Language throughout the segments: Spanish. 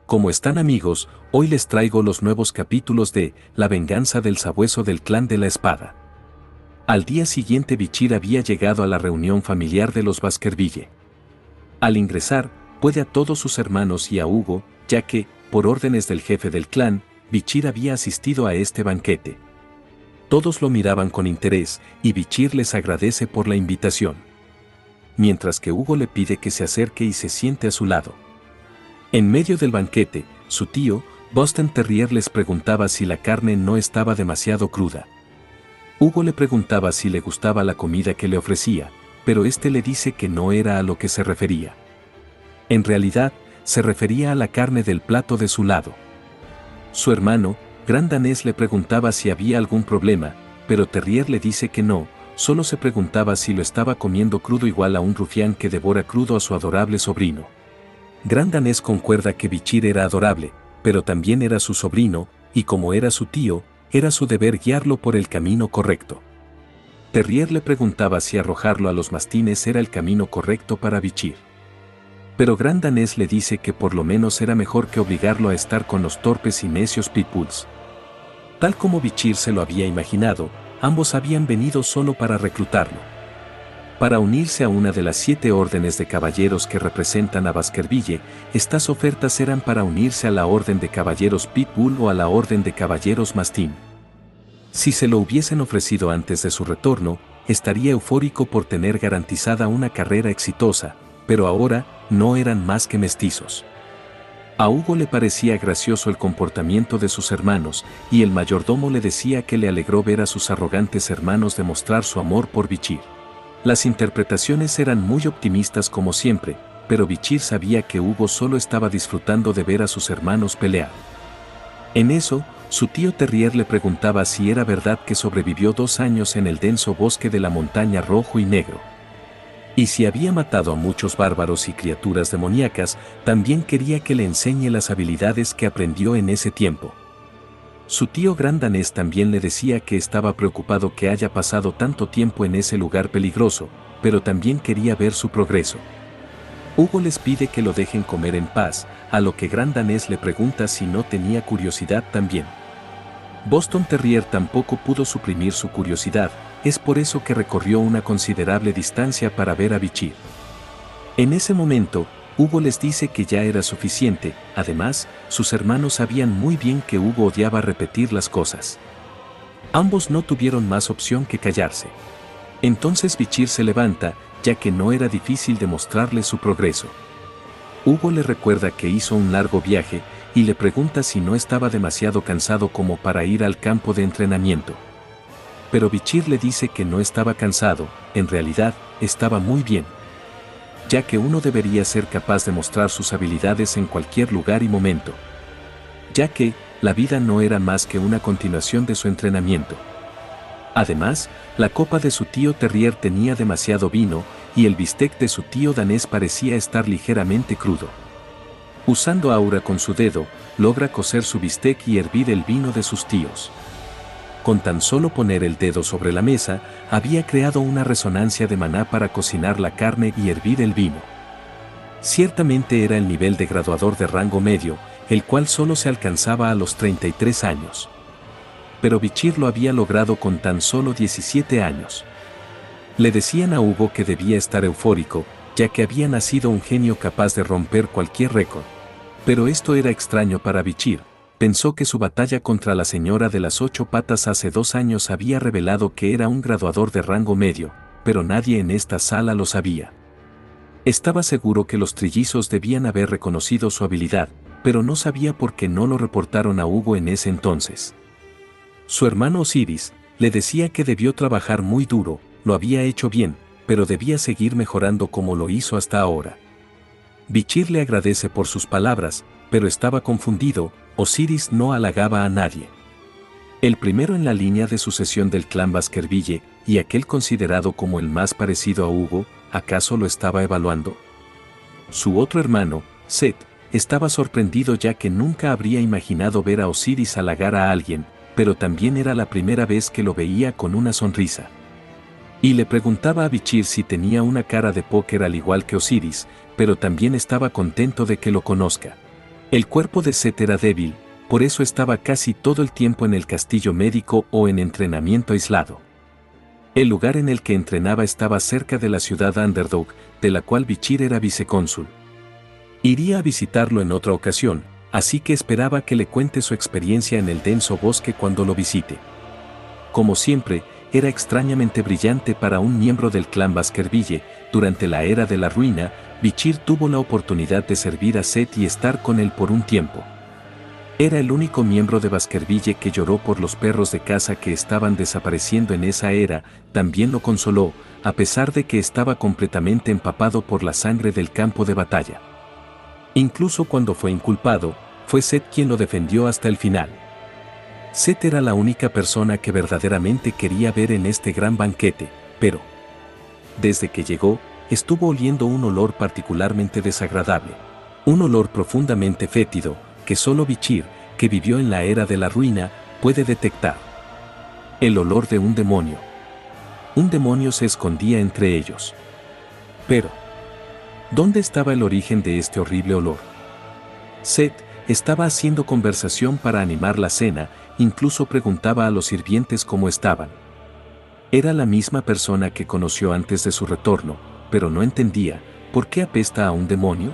Como están amigos, hoy les traigo los nuevos capítulos de La venganza del sabueso del clan de la espada. Al día siguiente Bichir había llegado a la reunión familiar de los Baskerville. Al ingresar, puede a todos sus hermanos y a Hugo, ya que, por órdenes del jefe del clan, Bichir había asistido a este banquete. Todos lo miraban con interés, y Bichir les agradece por la invitación. Mientras que Hugo le pide que se acerque y se siente a su lado. En medio del banquete, su tío, Boston Terrier les preguntaba si la carne no estaba demasiado cruda. Hugo le preguntaba si le gustaba la comida que le ofrecía, pero este le dice que no era a lo que se refería. En realidad, se refería a la carne del plato de su lado. Su hermano, Gran Danés, le preguntaba si había algún problema, pero Terrier le dice que no, solo se preguntaba si lo estaba comiendo crudo igual a un rufián que devora crudo a su adorable sobrino. Gran Danés concuerda que Bichir era adorable, pero también era su sobrino, y como era su tío, era su deber guiarlo por el camino correcto. Terrier le preguntaba si arrojarlo a los mastines era el camino correcto para Bichir. Pero Gran Danés le dice que por lo menos era mejor que obligarlo a estar con los torpes y necios pitbulls. Tal como Bichir se lo había imaginado, ambos habían venido solo para reclutarlo. Para unirse a una de las 7 órdenes de caballeros que representan a Baskerville, estas ofertas eran para unirse a la orden de caballeros Pitbull o a la orden de caballeros Mastín. Si se lo hubiesen ofrecido antes de su retorno, estaría eufórico por tener garantizada una carrera exitosa, pero ahora no eran más que mestizos. A Hugo le parecía gracioso el comportamiento de sus hermanos, y el mayordomo le decía que le alegró ver a sus arrogantes hermanos demostrar su amor por Bichir. Las interpretaciones eran muy optimistas como siempre, pero Bichir sabía que Hugo solo estaba disfrutando de ver a sus hermanos pelear. En eso, su tío Terrier le preguntaba si era verdad que sobrevivió 2 años en el denso bosque de la montaña rojo y negro. Y si había matado a muchos bárbaros y criaturas demoníacas, también quería que le enseñe las habilidades que aprendió en ese tiempo. Su tío Gran Danés también le decía que estaba preocupado que haya pasado tanto tiempo en ese lugar peligroso, pero también quería ver su progreso. Hugo les pide que lo dejen comer en paz, a lo que Gran Danés le pregunta si no tenía curiosidad también. Boston Terrier tampoco pudo suprimir su curiosidad, es por eso que recorrió una considerable distancia para ver a Bichir. En ese momento, Hugo les dice que ya era suficiente, además, sus hermanos sabían muy bien que Hugo odiaba repetir las cosas. Ambos no tuvieron más opción que callarse. Entonces Bichir se levanta, ya que no era difícil demostrarle su progreso. Hugo le recuerda que hizo un largo viaje, y le pregunta si no estaba demasiado cansado como para ir al campo de entrenamiento. Pero Bichir le dice que no estaba cansado, en realidad, estaba muy bien. Ya que uno debería ser capaz de mostrar sus habilidades en cualquier lugar y momento. Ya que, la vida no era más que una continuación de su entrenamiento. Además, la copa de su tío Terrier tenía demasiado vino, y el bistec de su tío Danés parecía estar ligeramente crudo. Usando aura con su dedo, logra cocer su bistec y hervir el vino de sus tíos. Con tan solo poner el dedo sobre la mesa, había creado una resonancia de maná para cocinar la carne y hervir el vino. Ciertamente era el nivel de graduador de rango medio, el cual solo se alcanzaba a los 33 años. Pero Bichir lo había logrado con tan solo 17 años. Le decían a Hugo que debía estar eufórico, ya que había nacido un genio capaz de romper cualquier récord. Pero esto era extraño para Bichir. Pensó que su batalla contra la señora de las 8 patas hace 2 años había revelado que era un graduador de rango medio, pero nadie en esta sala lo sabía. Estaba seguro que los trillizos debían haber reconocido su habilidad, pero no sabía por qué no lo reportaron a Hugo en ese entonces. Su hermano Osiris le decía que debió trabajar muy duro, lo había hecho bien, pero debía seguir mejorando como lo hizo hasta ahora. Bichir le agradece por sus palabras, pero estaba confundido. Osiris no halagaba a nadie. El primero en la línea de sucesión del clan Baskerville, y aquel considerado como el más parecido a Hugo, ¿acaso lo estaba evaluando? Su otro hermano, Seth, estaba sorprendido ya que nunca habría imaginado ver a Osiris halagar a alguien, pero también era la primera vez que lo veía con una sonrisa. Y le preguntaba a Bichir si tenía una cara de póker al igual que Osiris, pero también estaba contento de que lo conozca. El cuerpo de Seth era débil, por eso estaba casi todo el tiempo en el castillo médico o en entrenamiento aislado. El lugar en el que entrenaba estaba cerca de la ciudad Underdog, de la cual Bichir era vicecónsul. Iría a visitarlo en otra ocasión, así que esperaba que le cuente su experiencia en el denso bosque cuando lo visite. Como siempre, era extrañamente brillante para un miembro del clan Baskerville. Durante la era de la ruina, Bichir tuvo la oportunidad de servir a Seth y estar con él por un tiempo. Era el único miembro de Baskerville que lloró por los perros de caza que estaban desapareciendo en esa era. También lo consoló, a pesar de que estaba completamente empapado por la sangre del campo de batalla. Incluso cuando fue inculpado, fue Seth quien lo defendió hasta el final. Seth era la única persona que verdaderamente quería ver en este gran banquete, pero desde que llegó, estuvo oliendo un olor particularmente desagradable. Un olor profundamente fétido, que solo Bichir, que vivió en la era de la ruina, puede detectar. El olor de un demonio. Un demonio se escondía entre ellos. Pero, ¿dónde estaba el origen de este horrible olor? Seth estaba haciendo conversación para animar la cena, incluso preguntaba a los sirvientes cómo estaban. Era la misma persona que conoció antes de su retorno, pero no entendía, ¿por qué apesta a un demonio?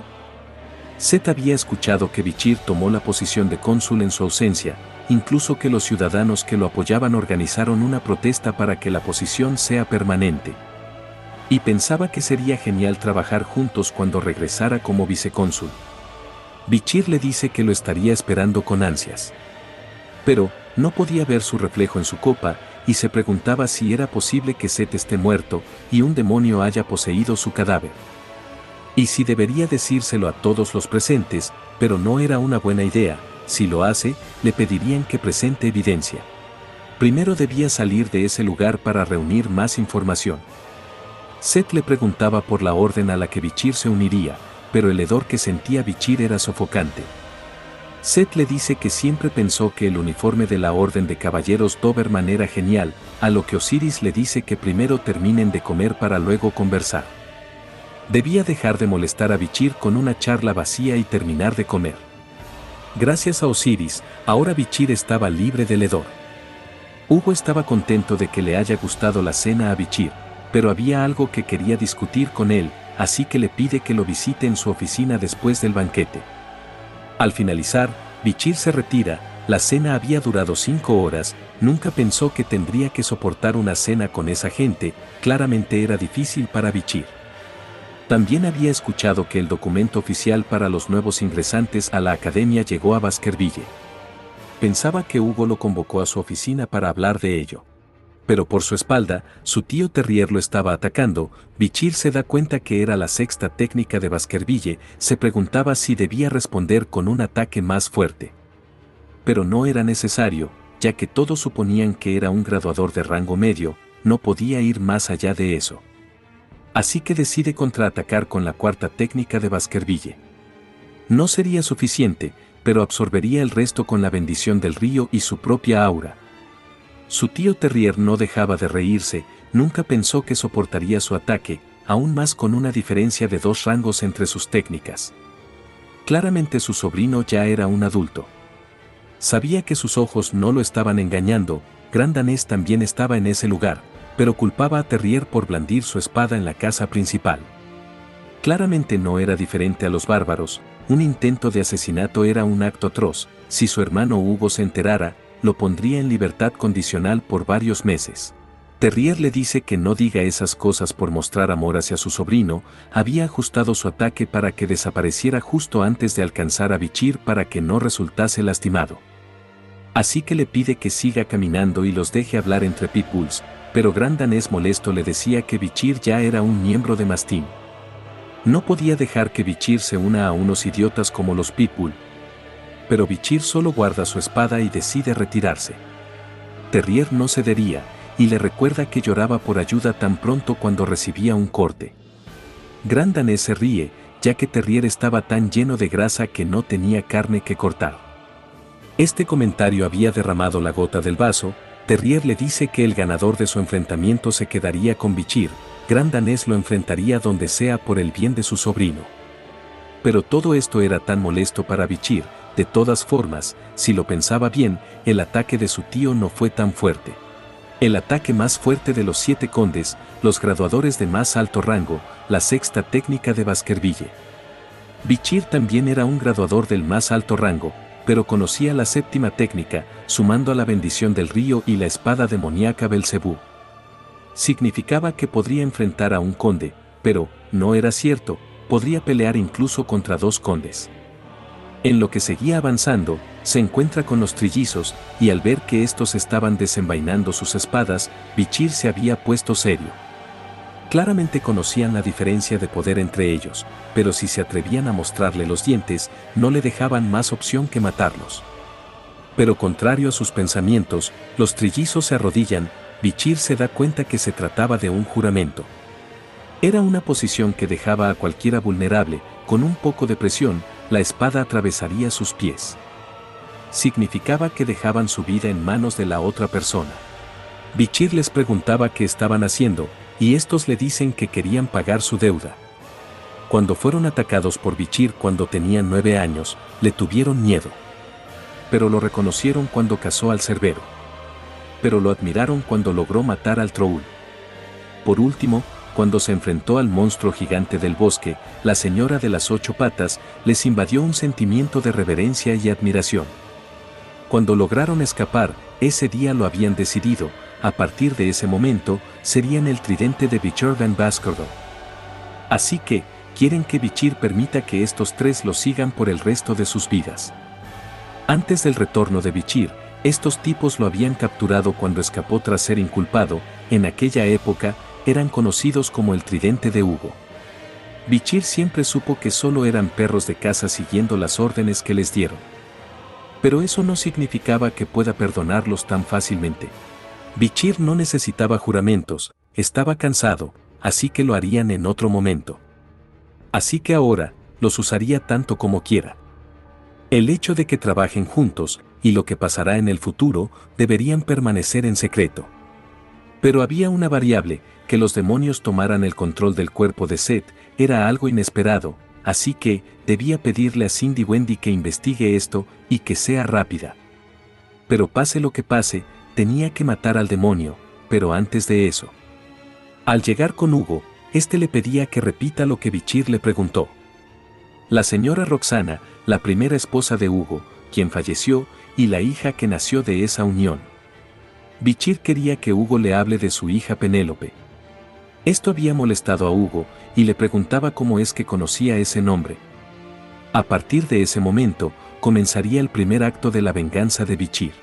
Seth había escuchado que Bichir tomó la posición de cónsul en su ausencia, incluso que los ciudadanos que lo apoyaban organizaron una protesta para que la posición sea permanente. Y pensaba que sería genial trabajar juntos cuando regresara como vicecónsul. Bichir le dice que lo estaría esperando con ansias. Pero, no podía ver su reflejo en su copa, y se preguntaba si era posible que Seth esté muerto, y un demonio haya poseído su cadáver. Y si debería decírselo a todos los presentes, pero no era una buena idea. Si lo hace, le pedirían que presente evidencia. Primero debía salir de ese lugar para reunir más información. Seth le preguntaba por la orden a la que Bichir se uniría, pero el hedor que sentía Bichir era sofocante. Seth le dice que siempre pensó que el uniforme de la Orden de Caballeros Doberman era genial, a lo que Osiris le dice que primero terminen de comer para luego conversar. Debía dejar de molestar a Bichir con una charla vacía y terminar de comer. Gracias a Osiris, ahora Bichir estaba libre del hedor. Hugo estaba contento de que le haya gustado la cena a Bichir, pero había algo que quería discutir con él, así que le pide que lo visite en su oficina después del banquete. Al finalizar, Bichir se retira. La cena había durado 5 horas, nunca pensó que tendría que soportar una cena con esa gente, claramente era difícil para Bichir. También había escuchado que el documento oficial para los nuevos ingresantes a la academia llegó a Baskerville. Pensaba que Hugo lo convocó a su oficina para hablar de ello. Pero por su espalda, su tío Terrier lo estaba atacando. Bichir se da cuenta que era la sexta técnica de Baskerville, se preguntaba si debía responder con un ataque más fuerte. Pero no era necesario, ya que todos suponían que era un graduador de rango medio, no podía ir más allá de eso. Así que decide contraatacar con la cuarta técnica de Baskerville. No sería suficiente, pero absorbería el resto con la bendición del río y su propia aura. Su tío Terrier no dejaba de reírse, nunca pensó que soportaría su ataque, aún más con una diferencia de 2 rangos entre sus técnicas. Claramente su sobrino ya era un adulto. Sabía que sus ojos no lo estaban engañando, Gran Danés también estaba en ese lugar, pero culpaba a Terrier por blandir su espada en la casa principal. Claramente no era diferente a los bárbaros, un intento de asesinato era un acto atroz, si su hermano Hugo se enterara, lo pondría en libertad condicional por varios meses. Terrier le dice que no diga esas cosas por mostrar amor hacia su sobrino, había ajustado su ataque para que desapareciera justo antes de alcanzar a Bichir para que no resultase lastimado. Así que le pide que siga caminando y los deje hablar entre pitbulls, pero Gran Danés molesto le decía que Bichir ya era un miembro de mastín. No podía dejar que Bichir se una a unos idiotas como los pitbull. Pero Bichir solo guarda su espada y decide retirarse. Terrier no cedería, y le recuerda que lloraba por ayuda tan pronto cuando recibía un corte. Gran Danés se ríe, ya que Terrier estaba tan lleno de grasa que no tenía carne que cortar. Este comentario había derramado la gota del vaso. Terrier le dice que el ganador de su enfrentamiento se quedaría con Bichir, Gran Danés lo enfrentaría donde sea por el bien de su sobrino. Pero todo esto era tan molesto para Bichir. De todas formas, si lo pensaba bien, el ataque de su tío no fue tan fuerte. El ataque más fuerte de los 7 condes, los graduadores de más alto rango, la sexta técnica de Baskerville. Bichir también era un graduador del más alto rango, pero conocía la séptima técnica, sumando a la bendición del río y la espada demoníaca Belcebú. Significaba que podría enfrentar a un conde, pero, no era cierto, podría pelear incluso contra 2 condes. En lo que seguía avanzando, se encuentra con los trillizos, y al ver que estos estaban desenvainando sus espadas, Bichir se había puesto serio. Claramente conocían la diferencia de poder entre ellos, pero si se atrevían a mostrarle los dientes, no le dejaban más opción que matarlos. Pero contrario a sus pensamientos, los trillizos se arrodillan. Bichir se da cuenta que se trataba de un juramento. Era una posición que dejaba a cualquiera vulnerable. Con un poco de presión, la espada atravesaría sus pies. Significaba que dejaban su vida en manos de la otra persona. Bichir les preguntaba qué estaban haciendo, y estos le dicen que querían pagar su deuda. Cuando fueron atacados por Bichir cuando tenían 9 años, le tuvieron miedo. Pero lo reconocieron cuando cazó al cerbero. Pero lo admiraron cuando logró matar al Troul. Por último, cuando se enfrentó al monstruo gigante del bosque, la señora de las 8 patas, les invadió un sentimiento de reverencia y admiración. Cuando lograron escapar, ese día lo habían decidido. A partir de ese momento, serían el tridente de Bichir Van Baskerville. Así que, quieren que Bichir permita que estos 3 lo sigan por el resto de sus vidas. Antes del retorno de Bichir, estos tipos lo habían capturado cuando escapó tras ser inculpado. En aquella época, eran conocidos como el tridente de Hugo. Bichir siempre supo que solo eran perros de caza siguiendo las órdenes que les dieron. Pero eso no significaba que pueda perdonarlos tan fácilmente. Bichir no necesitaba juramentos, estaba cansado, así que lo harían en otro momento. Así que ahora, los usaría tanto como quiera. El hecho de que trabajen juntos, y lo que pasará en el futuro, deberían permanecer en secreto. Pero había una variable, que los demonios tomaran el control del cuerpo de Seth, era algo inesperado, así que, debía pedirle a Cindy Wendy que investigue esto, y que sea rápida. Pero pase lo que pase, tenía que matar al demonio, pero antes de eso. Al llegar con Hugo, este le pedía que repita lo que Bichir le preguntó. La señora Roxana, la primera esposa de Hugo, quien falleció, y la hija que nació de esa unión. Bichir quería que Hugo le hable de su hija Penélope. Esto había molestado a Hugo, y le preguntaba cómo es que conocía ese nombre. A partir de ese momento, comenzaría el primer acto de la venganza de Bichir.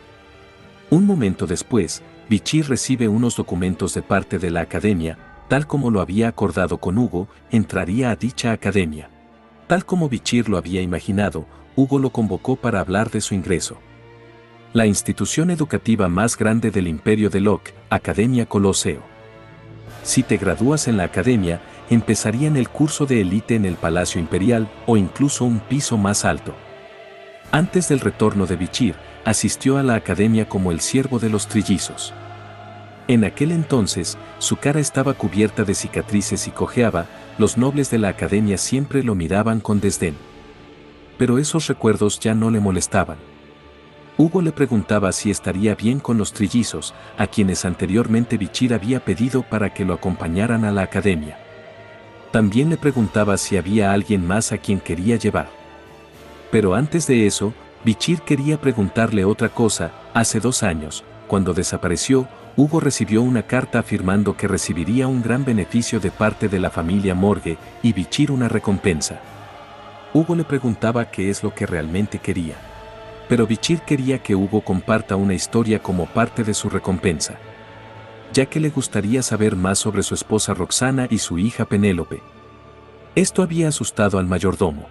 Un momento después, Bichir recibe unos documentos de parte de la academia. Tal como lo había acordado con Hugo, entraría a dicha academia. Tal como Bichir lo había imaginado, Hugo lo convocó para hablar de su ingreso. La institución educativa más grande del imperio de Locke, Academia Coloseo. Si te gradúas en la academia, empezarían el curso de élite en el Palacio Imperial o incluso un piso más alto. Antes del retorno de Bichir, asistió a la academia como el siervo de los trillizos. En aquel entonces, su cara estaba cubierta de cicatrices y cojeaba. Los nobles de la academia siempre lo miraban con desdén. Pero esos recuerdos ya no le molestaban. Hugo le preguntaba si estaría bien con los trillizos, a quienes anteriormente Bichir había pedido para que lo acompañaran a la academia. También le preguntaba si había alguien más a quien quería llevar. Pero antes de eso, Bichir quería preguntarle otra cosa. Hace 2 años, cuando desapareció, Hugo recibió una carta afirmando que recibiría un gran beneficio de parte de la familia Morgue y Bichir una recompensa. Hugo le preguntaba qué es lo que realmente quería. Pero Bichir quería que Hugo comparta una historia como parte de su recompensa, ya que le gustaría saber más sobre su esposa Roxana y su hija Penélope. Esto había asustado al mayordomo.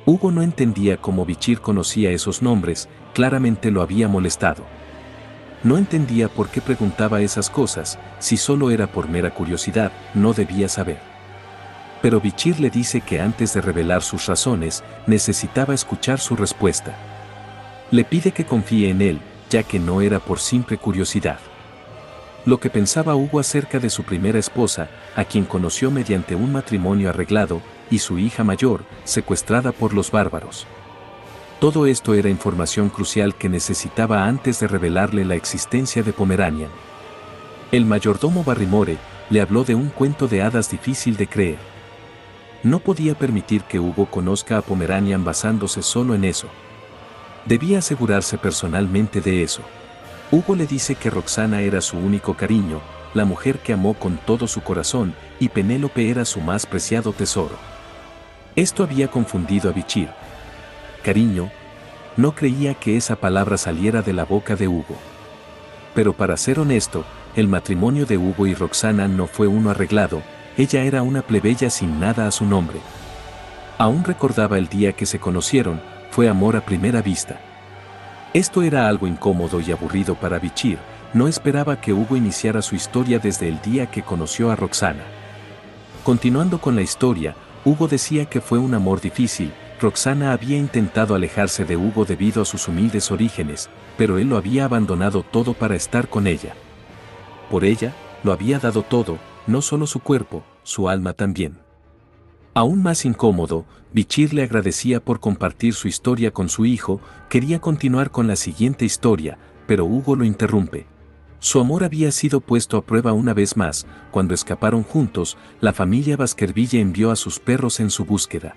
Hugo no entendía cómo Bichir conocía esos nombres, claramente lo había molestado. No entendía por qué preguntaba esas cosas, si solo era por mera curiosidad, no debía saber. Pero Bichir le dice que antes de revelar sus razones, necesitaba escuchar su respuesta. Le pide que confíe en él, ya que no era por simple curiosidad. Lo que pensaba Hugo acerca de su primera esposa, a quien conoció mediante un matrimonio arreglado, y su hija mayor, secuestrada por los bárbaros. Todo esto era información crucial que necesitaba antes de revelarle la existencia de Pomeranian. El mayordomo Barrymore le habló de un cuento de hadas difícil de creer. No podía permitir que Hugo conozca a Pomeranian basándose solo en eso. Debía asegurarse personalmente de eso. Hugo le dice que Roxana era su único cariño, la mujer que amó con todo su corazón, y Penélope era su más preciado tesoro. Esto había confundido a Bichir. Cariño, no creía que esa palabra saliera de la boca de Hugo. Pero para ser honesto, el matrimonio de Hugo y Roxana no fue uno arreglado, ella era una plebeya sin nada a su nombre. Aún recordaba el día que se conocieron, fue amor a primera vista. Esto era algo incómodo y aburrido para Bichir, no esperaba que Hugo iniciara su historia desde el día que conoció a Roxana. Continuando con la historia, Hugo decía que fue un amor difícil. Roxana había intentado alejarse de Hugo debido a sus humildes orígenes, pero él lo había abandonado todo para estar con ella. Por ella, lo había dado todo, no solo su cuerpo, su alma también. Aún más incómodo, Bichir le agradecía por compartir su historia con su hijo, quería continuar con la siguiente historia, pero Hugo lo interrumpe. Su amor había sido puesto a prueba una vez más, cuando escaparon juntos, la familia Baskerville envió a sus perros en su búsqueda.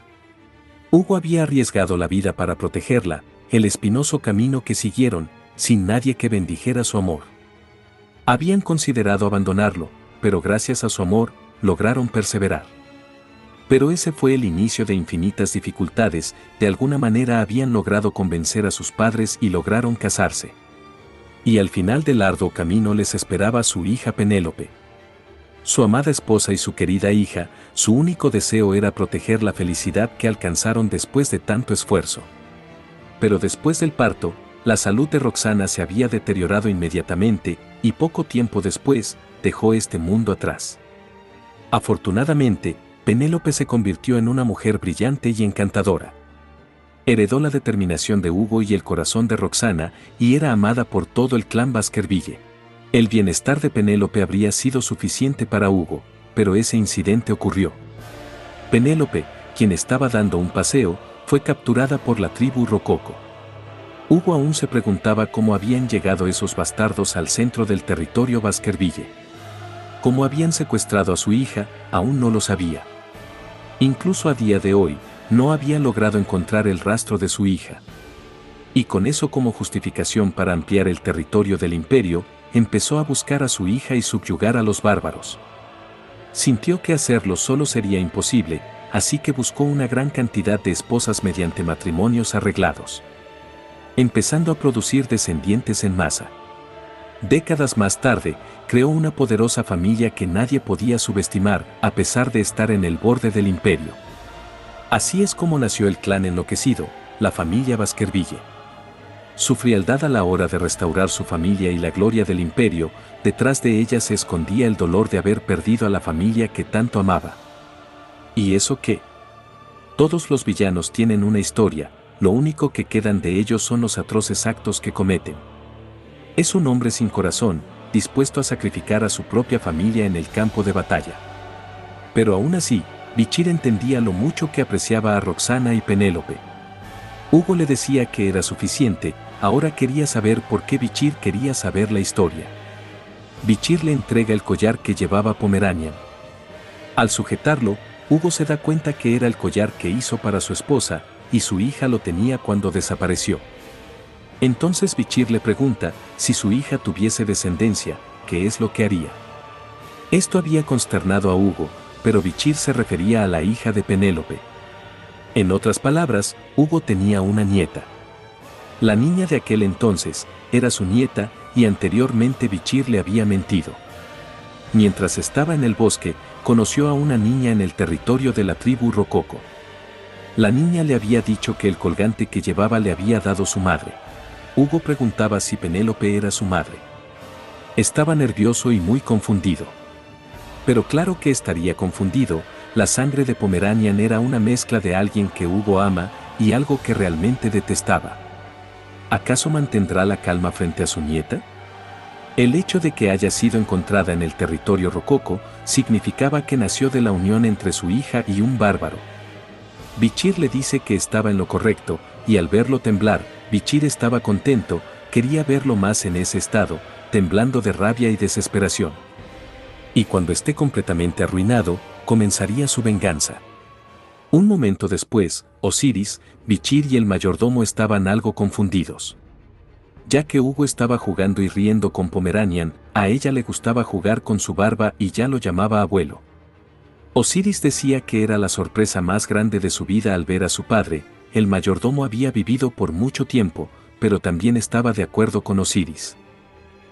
Hugo había arriesgado la vida para protegerla, el espinoso camino que siguieron, sin nadie que bendijera su amor. Habían considerado abandonarlo, pero gracias a su amor, lograron perseverar. Pero ese fue el inicio de infinitas dificultades, de alguna manera habían logrado convencer a sus padres y lograron casarse. Y al final del arduo camino les esperaba su hija Penélope. Su amada esposa y su querida hija, su único deseo era proteger la felicidad que alcanzaron después de tanto esfuerzo. Pero después del parto, la salud de Roxana se había deteriorado inmediatamente, y poco tiempo después, dejó este mundo atrás. Afortunadamente, Penélope se convirtió en una mujer brillante y encantadora. Heredó la determinación de Hugo y el corazón de Roxana, y era amada por todo el clan Baskerville. El bienestar de Penélope habría sido suficiente para Hugo, pero ese incidente ocurrió. Penélope, quien estaba dando un paseo, fue capturada por la tribu Rococo. Hugo aún se preguntaba cómo habían llegado esos bastardos al centro del territorio Baskerville. Cómo habían secuestrado a su hija, aún no lo sabía. Incluso a día de hoy, no había logrado encontrar el rastro de su hija. Y con eso como justificación para ampliar el territorio del imperio, empezó a buscar a su hija y subyugar a los bárbaros. Sintió que hacerlo solo sería imposible, así que buscó una gran cantidad de esposas mediante matrimonios arreglados, empezando a producir descendientes en masa. Décadas más tarde, creó una poderosa familia que nadie podía subestimar, a pesar de estar en el borde del imperio. Así es como nació el clan enloquecido, la familia Baskerville. Su frialdad a la hora de restaurar su familia y la gloria del imperio, detrás de ella se escondía el dolor de haber perdido a la familia que tanto amaba. ¿Y eso qué? Todos los villanos tienen una historia, lo único que quedan de ellos son los atroces actos que cometen. Es un hombre sin corazón, dispuesto a sacrificar a su propia familia en el campo de batalla. Pero aún así, Bichir entendía lo mucho que apreciaba a Roxana y Penélope. Hugo le decía que era suficiente, ahora quería saber por qué Bichir quería saber la historia. Bichir le entrega el collar que llevaba Pomeranian. Al sujetarlo, Hugo se da cuenta que era el collar que hizo para su esposa, y su hija lo tenía cuando desapareció. Entonces Bichir le pregunta, si su hija tuviese descendencia, ¿qué es lo que haría? Esto había consternado a Hugo, pero Bichir se refería a la hija de Penélope. En otras palabras, Hugo tenía una nieta. La niña de aquel entonces, era su nieta, y anteriormente Bichir le había mentido. Mientras estaba en el bosque, conoció a una niña en el territorio de la tribu Rococo. La niña le había dicho que el colgante que llevaba le había dado su madre. Hugo preguntaba si Penélope era su madre. Estaba nervioso y muy confundido. Pero claro que estaría confundido, la sangre de Pomeranian era una mezcla de alguien que Hugo ama y algo que realmente detestaba. ¿Acaso mantendrá la calma frente a su nieta? El hecho de que haya sido encontrada en el territorio Rococo significaba que nació de la unión entre su hija y un bárbaro, Bichir le dice que estaba en lo correcto, y al verlo temblar, Bichir estaba contento, quería verlo más en ese estado, temblando de rabia y desesperación. Y cuando esté completamente arruinado, comenzaría su venganza. Un momento después, Osiris, Bichir y el mayordomo estaban algo confundidos. Ya que Hugo estaba jugando y riendo con Pomeranian, a ella le gustaba jugar con su barba y ya lo llamaba abuelo. Osiris decía que era la sorpresa más grande de su vida al ver a su padre. El mayordomo había vivido por mucho tiempo, pero también estaba de acuerdo con Osiris.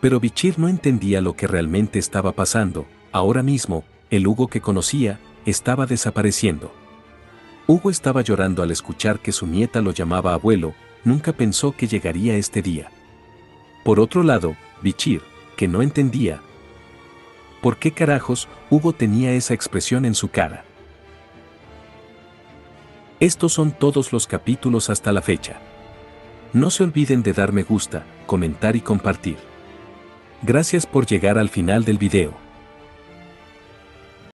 Pero Bichir no entendía lo que realmente estaba pasando. Ahora mismo, el Hugo que conocía, estaba desapareciendo. Hugo estaba llorando al escuchar que su nieta lo llamaba abuelo, nunca pensó que llegaría este día. Por otro lado, Bichir, que no entendía por qué carajos Hugo tenía esa expresión en su cara. Estos son todos los capítulos hasta la fecha. No se olviden de dar me gusta, comentar y compartir. Gracias por llegar al final del video.